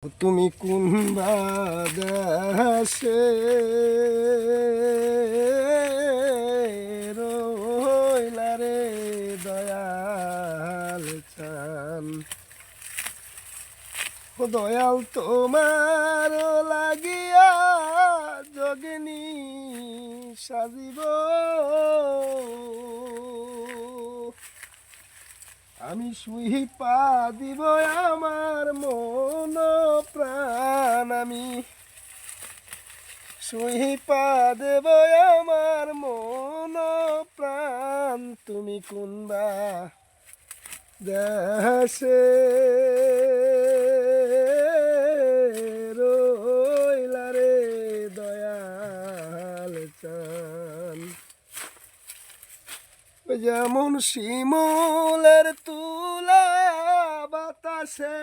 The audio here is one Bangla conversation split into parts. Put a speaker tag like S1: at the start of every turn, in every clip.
S1: তুমি কোন বাদেশে রইলা রে দয়াল চান, ও দয়াল তোমার লাগিয়া যোগিনী সাজিব। আমি শুই পা দিব আমার মন প্রাণ, আমি শুই পা দেব আমার মন প্রাণ। তুমি কোনবা দেশে রইলা রে দয়াল চান, যেমন শিমুলের তুলা বাতাসে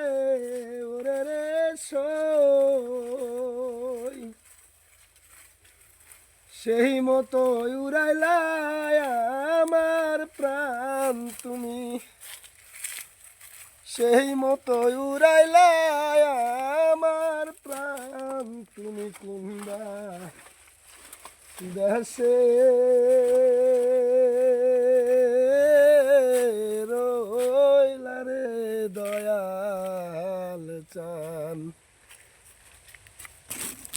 S1: ওরে রে সই, সেই মতো উড়াইলা আমার প্রাণ। তুমি সেই মতো উড়াইলা আমার প্রাণ। তুমি কোনবা দেশে